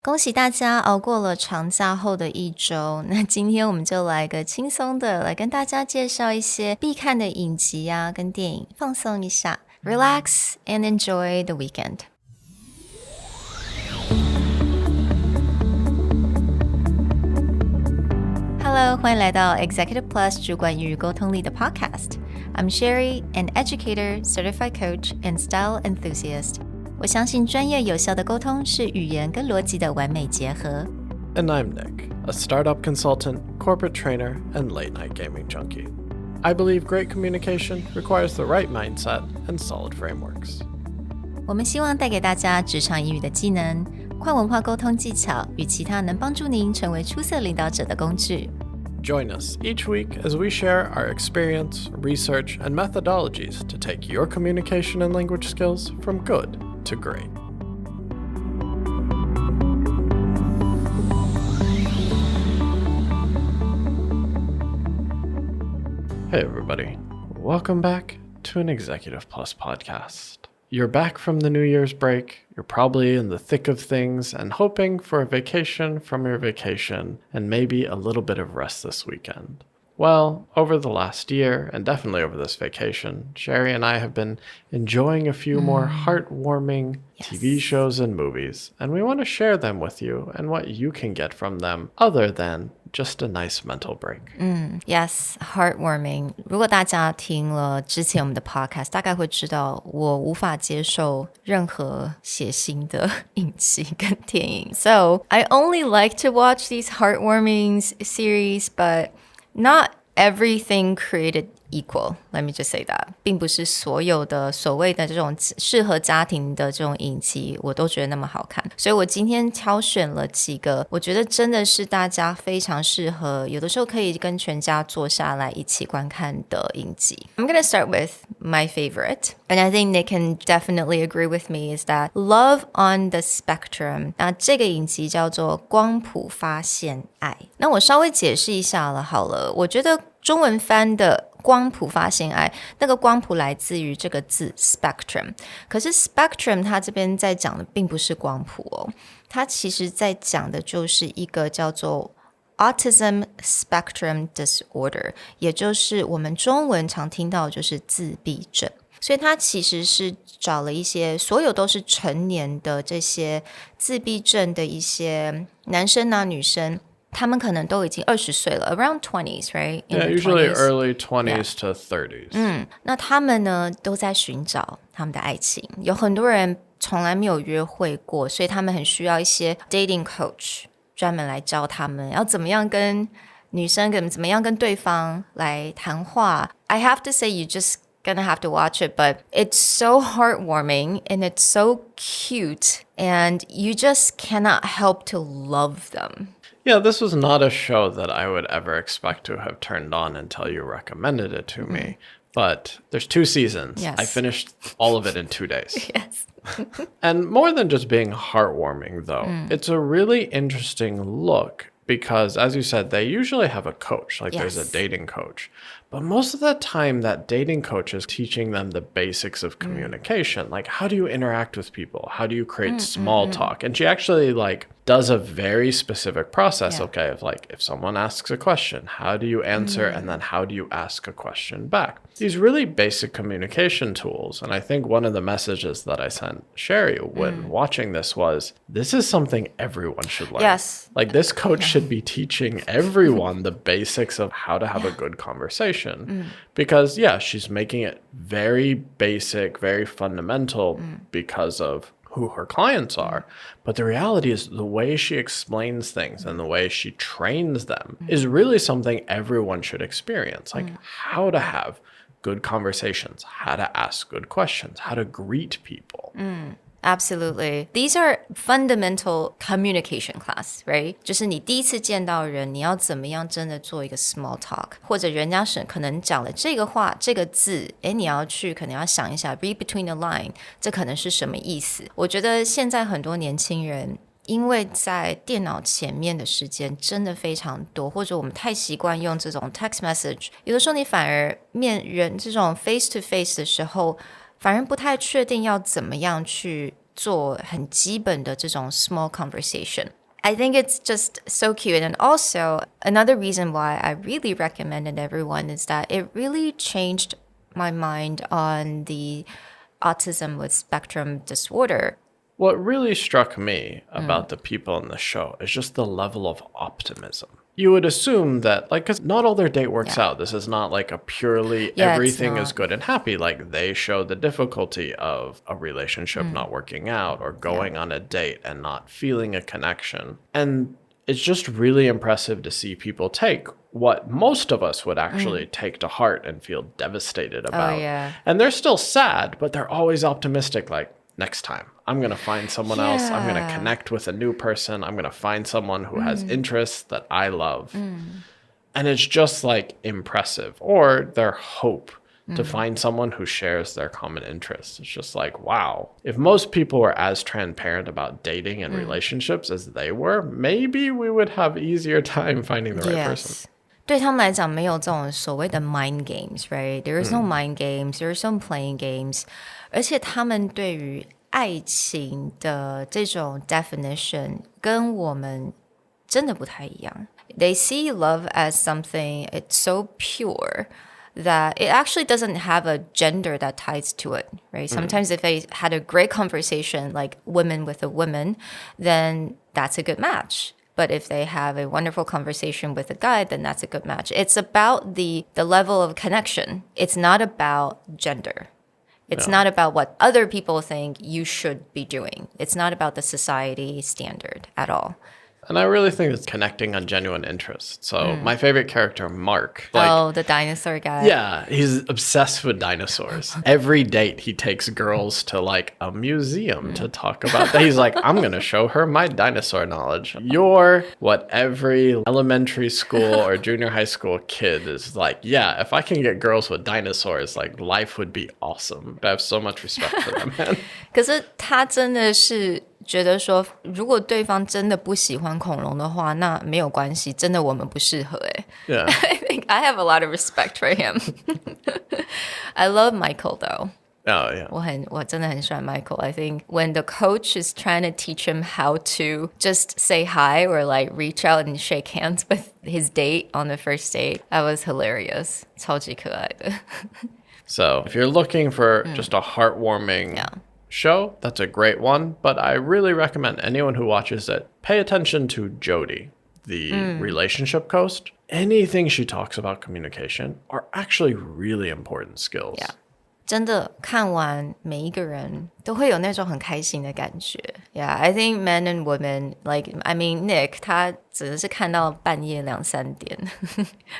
恭喜大家熬过了长假后的一周，那今天我们就来个轻松的，来跟大家介绍一些必看的影集啊跟电影，放松一下 Relax and enjoy the weekend。 Hello， 欢迎来到 Executive Plus 主管与沟通力的 Podcast。 I'm Sherry, an educator, certified coach, and style enthusiast。我相信专业有效的沟通是语言跟逻辑的完美结合。 And I'm Nick, a startup consultant, corporate trainer, and late-night gaming junkie. I believe great communication requires the right mindset and solid frameworks. 我们希望带给大家职场英语的技能、跨文化沟通技巧与其他能帮助您成为出色领导者的工具。Join us each week as we share our experience, research, and methodologies to take your communication and language skills from good to great. Hey everybody, welcome back to an Executive Plus podcast. You're back from the New Year's break, you're probably in the thick of things and hoping for a vacation from your vacation and maybe a little bit of rest this weekend. Well, over the last year, and definitely over this vacation, Sherry and I have been enjoying a few more heartwarming TV shows and movies, and we want to share them with you and what you can get from them other than just a nice mental break. Yes, heartwarming. 如果大家听了之前我们的 podcast， 大概会知道我无法接受任何血腥的影集跟电影。So, I only like to watch these heartwarming series, but not everything created equal. Let me just say that. 并不是所有的所谓的这种适合家庭的这种影集我都觉得那么好看，所以我今天挑选了几个我觉得真的是大家非常适合，有的时候可以跟全家坐下来一起观看的影集。I'm gonna start with my favorite, and I think Nick can definitely agree with me, is that Love on the Spectrum. 那这个影集叫做光谱发现爱。那我稍微解释一下了好了，我觉得中文翻的光谱发现爱，那个光谱来自于这个字 spectrum， 可是 spectrum 它这边在讲的并不是光谱哦，它其实在讲的就是一个叫做 autism spectrum disorder， 也就是我们中文常听到就是自闭症。所以他其实是找了一些所有都是成年的这些自闭症的一些男生啊女生，他们可能都已经20岁了 around 20s, right? Yeah, usually early 20s to 30s. 那他们呢都在寻找他们的爱情，有很多人从来没有约会过，所以他们很需要一些 dating coach 专门来教他们要怎么样跟女生怎么样跟对方来谈话。 I have to say you just gonna have to watch it, but it's so heartwarming and it's so cute and you just cannot help to love them. Yeah, this was not a show that I would ever expect to have turned on until you recommended it to me. But there's 2 seasons. Yes. I finished all of it in 2 days. Yes. And more than just being heartwarming, though, it's a really interesting look because, as you said, they usually have a coach, like there's a dating coach. But most of the time, that dating coach is teaching them the basics of communication. Like, how do you interact with people? How do you create small talk? And she actually, does a very specific process, okay, of if someone asks a question, how do you answer, and then how do you ask a question back? These really basic communication tools. And I think one of the messages that I sent Sherry when watching this was, this is something everyone should learn. Yes. This coach should be teaching everyone the basics of how to have a good conversation. Because, she's making it very basic, very fundamental because of who her clients are. But the reality is the way she explains things and the way she trains them is really something everyone should experience. How to have good conversations, how to ask good questions, how to greet people. Absolutely. These are fundamental communication class, right? 就是你第一次见到人，你要怎么样真的做一个 small talk， 或者人家是可能讲了这个话这个字，你要去可能要想一下 read between the line， 这可能是什么意思。我觉得现在很多年轻人因为在电脑前面的时间真的非常多，或者我们太习惯用这种 text message， 有的时候你反而面人这种 face to face 的时候，反而不太确定要怎么样去做很基本的这种 small conversation.I think it's just so cute. And also, another reason why I really recommend it everyone is that it really changed my mind on the autism with spectrum disorder. What really struck me about the people in the show is just the level of optimism. You would assume that, like, because not all their date works out. This is not like a purely everything is good and happy. Like, they show the difficulty of a relationship not working out or going on a date and not feeling a connection. And it's just really impressive to see people take what most of us would actually take to heart and feel devastated about. And they're still sad, but they're always optimistic, like, next time, I'm going to find someone else. I'm going to connect with a new person. I'm going to find someone who has interests that I love. And it's just like impressive. Or their hope to find someone who shares their common interests. It's just like, wow. If most people were as transparent about dating and relationships as they were, maybe we would have easier time finding the right person. 对他们来讲没有这种所谓的 mind games, right? There is no mind games, there is no playing games. 而且他们对于爱情的这种 definition 跟我们真的不太一样。They see love as something, it's so pure that it actually doesn't have a gender that ties to it, right? Sometimes if they had a great conversation like women with a woman, then that's a good match.But if they have a wonderful conversation with a guy, then that's a good match. It's about the level of connection. It's not about gender. It's not about what other people think you should be doing. It's not about the society standard at all. And I really think it's connecting on genuine interests. So my favorite character, Mark. The dinosaur guy. Yeah, he's obsessed with dinosaurs. Every date, he takes girls to like a museum to talk about that. He's like, I'm going to show her my dinosaur knowledge. You're what every elementary school or junior high school kid is like, yeah, if I can get girls with dinosaurs, like life would be awesome. I have so much respect for them, man. 可是他真的是觉得说，如果对方真的不喜欢恐龙的话，那没有关系，真的我们不适合。Yeah. I think I have a lot of respect for him. I love Michael though. Oh, yeah. 我真的很喜欢 Michael. I think when the coach is trying to teach him how to just say hi or like reach out and shake hands with his date on the first date, that was hilarious. 超级可爱的。So if you're looking for just a heartwarming show, that's a great one. But I really recommend anyone who watches it, pay attention to Jodie, the relationship coach. Anything she talks about communication are actually really important skills. Yeah. 真的看完每一个人都会有那种很开心的感觉。Yeah, I think men and women, like, I mean, Nick, 他只是看到半夜2-3点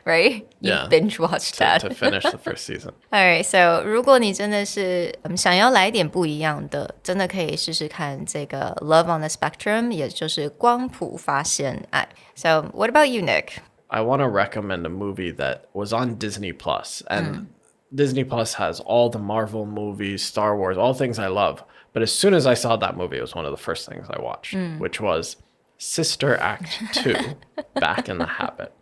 right? You binge watched that. To finish the first season. Alright, so 如果你真的是想要来点不一样的，真的可以試試看這個 Love on the Spectrum, 也就是光譜發現愛。So, what about you, Nick? I want to recommend a movie that was on Disney Plus, and Disney Plus has all the Marvel movies, Star Wars, all things I love. But as soon as I saw that movie, it was one of the first things I watched, which was Sister Act 2, Back in the Habit.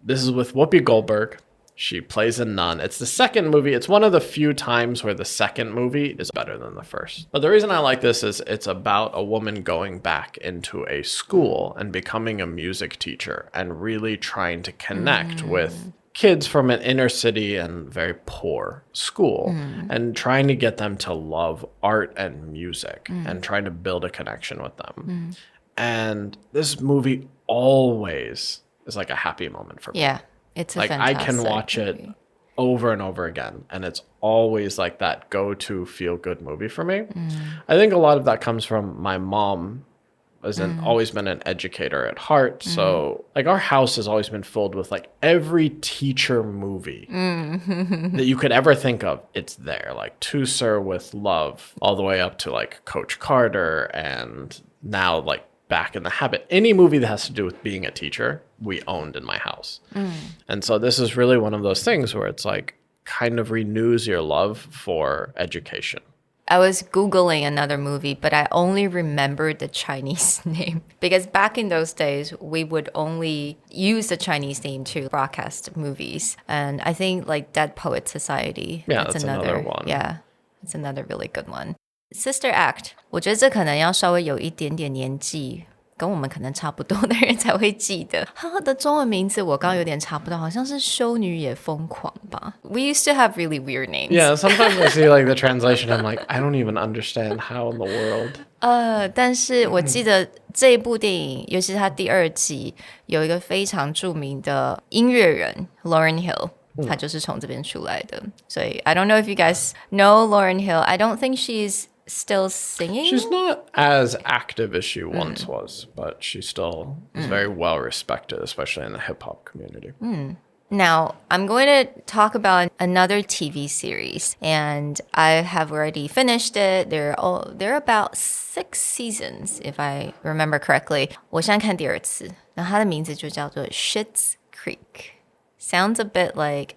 This is with Whoopi Goldberg. She plays a nun. It's the second movie. It's one of the few times where the second movie is better than the first. But the reason I like this is it's about a woman going back into a school and becoming a music teacher and really trying to connect with kids from an inner city and very poor school and trying to get them to love art and music and trying to build a connection with them. And this movie always is like a happy moment for me. Yeah, it's a like fantastic I can watch movie. it over and over again, and it's always like that go-to feel-good movie for me. I think a lot of that comes from my mom has always been an educator at heart. So like our house has always been filled with like every teacher movie that you could ever think of. It's there, like To Sir with Love, all the way up to like Coach Carter, and now like Back in the Habit. Any movie that has to do with being a teacher, we owned in my house. And so this is really one of those things where it's like kind of renews your love for education. I was Googling another movie, but I only remembered the Chinese name. Because back in those days, we would only use the Chinese name to broadcast movies. And I think like Dead Poet Society. Yeah, that's another one. Yeah, it's another really good one. Sister Act， 我觉得这可能要稍微有一点点年纪跟我们可能差不多的人才会记得。它的中文名字我刚刚有点查不到，好像是修女也疯狂吧。We used to have really weird names. Yeah, sometimes I see like the translation, I'm like, I don't even understand how in the world. 但是我记得这一部电影，尤其是它第2季，有一个非常著名的音乐人 Lauryn Hill。他就是从这边出来的，所以 I don't know if you guys know Lauryn Hill. I don't think she's still singing. She's not as active as she once was, but she still is very well respected, especially in the hip-hop community. Now, I'm going to talk about another TV series, and I have already finished it. They're about 6 seasons, if I remember correctly. 我现在看第2次，然后它的名字就叫做 Schitt's Creek.Sounds a bit like,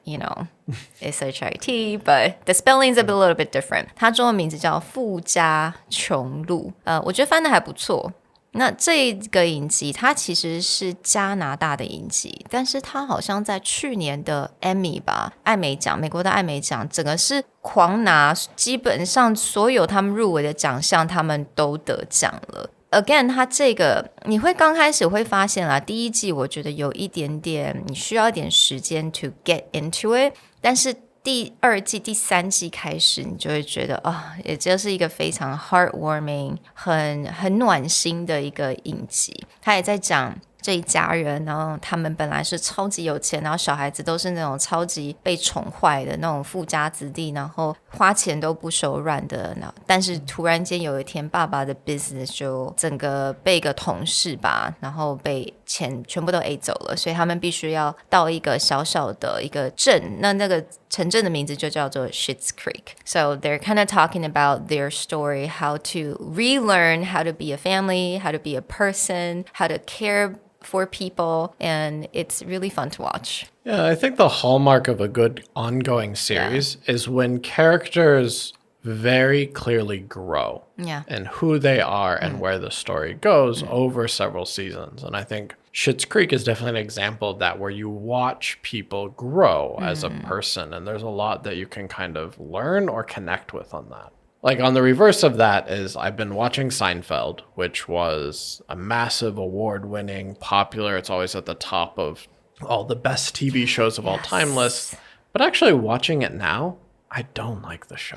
SHIT, but the spelling's a little bit different. 它中文名字叫富家穷路，我觉得翻得还不错。那这个影集它其实是加拿大的影集，但是它好像在去年的 Emmy 吧，艾美奖，美国的艾美奖，整个是狂拿，基本上所有他们入围的奖项，他们都得奖了。Again， 它这个你会刚开始会发现啦，第1季我觉得有一点点，你需要一点时间 to get into it， 但是第2季、第3季开始，你就会觉得也就是一个非常 heartwarming、很暖心的一个影集。它也在讲这一家人，然后他们本来是超级有钱，然后小孩子都是那种超级被宠坏的那种富家子弟，然后花钱都不手软的，但是突然间有一天爸爸的 business 就整个被一个同事吧，然后被钱全部都 A 走了，所以他们必须要到一个小小的一个镇，那个城镇的名字就叫做 Schitt's Creek. So they're kind of talking about their story, how to relearn how to be a family, how to be a person, how to care for people, and it's really fun to watch. Yeah, I think the hallmark of a good ongoing series is when characters very clearly grow in who they are and where the story goes over several seasons. And I think Schitt's Creek is definitely an example of that, where you watch people grow as a person, and there's a lot that you can kind of learn or connect with on that. Like on the reverse of that is I've been watching Seinfeld, which was a massive award-winning, popular, it's always at the top of all the best TV shows of all time lists. But actually watching it now, I don't like the show.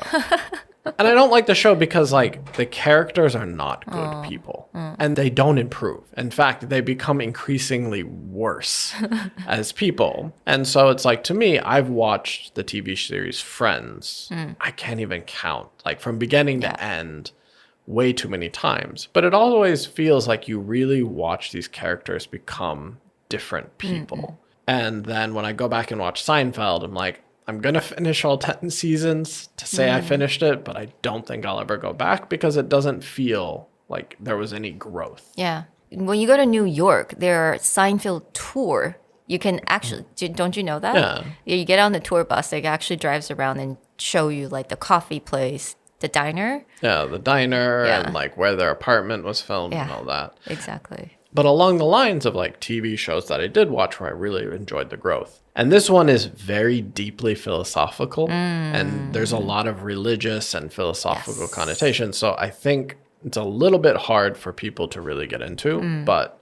And I don't like the show because like the characters are not good people and they don't improve. In fact, they become increasingly worse as people. And so it's like, to me, I've watched the TV series Friends. I can't even count, like from beginning to end, way too many times. But it always feels like you really watch these characters become different people. And then when I go back and watch Seinfeld, I'm like, I'm going to finish all 10 seasons to say I finished it, but I don't think I'll ever go back because it doesn't feel like there was any growth. Yeah. When you go to New York, there are Seinfeld tour. You can actually, don't you know that? Yeah. You get on the tour bus, it actually drives around and show you like the coffee place, the diner. Yeah, the diner and like where their apartment was filmed and all that. Exactly. But along the lines of like TV shows that I did watch where I really enjoyed the growth. And this one is very deeply philosophical and there's a lot of religious and philosophical connotations. So I think it's a little bit hard for people to really get into, but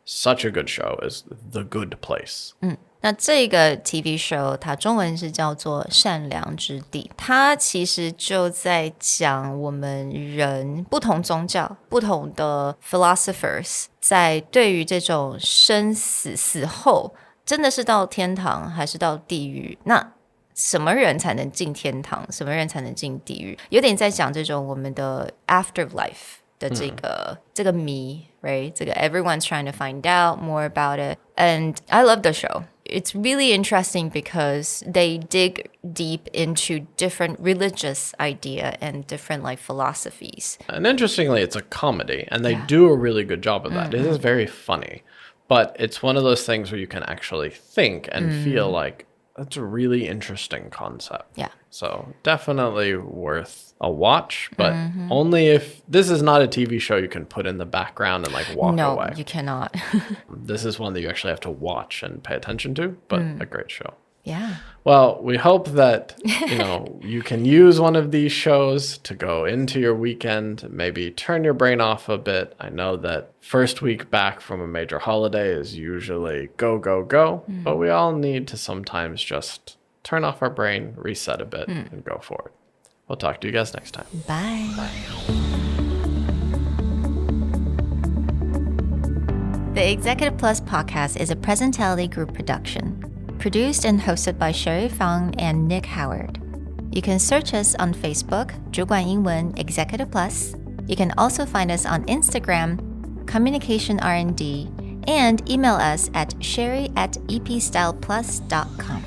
such a good show is The Good Place. 那这个 TV show 它中文是叫做善良之地，它其实就在讲我们人不同宗教不同的 philosophers 在对于这种生死死后真的是到天堂还是到地狱，那什么人才能进天堂，什么人才能进地狱，有点在讲这种我们的 afterlife 的这个谜 right? 这个 everyone's trying to find out more about it. And I love the show. It's really interesting because they dig deep into different religious idea and different like philosophies. And interestingly, it's a comedy, and they do a really good job of that. It is very funny, but it's one of those things where you can actually think and feel like that's a really interesting concept. Yeah. So definitely worth a watch, but only if this is not a TV show you can put in the background and like walk away. No, you cannot. This is one that you actually have to watch and pay attention to, but a great show. Yeah. Well, we hope that, you can use one of these shows to go into your weekend, maybe turn your brain off a bit. I know that first week back from a major holiday is usually go, go, go, but we all need to sometimes just turn off our brain, reset a bit, and go forward. We'll talk to you guys next time. Bye. The Executive Plus podcast is a Presentality Group production, produced and hosted by Sherry Fang and Nick Howard. You can search us on Facebook, 主管英文 Executive Plus. You can also find us on Instagram, Communication R&D, and email us at sherry@epstyleplus.com.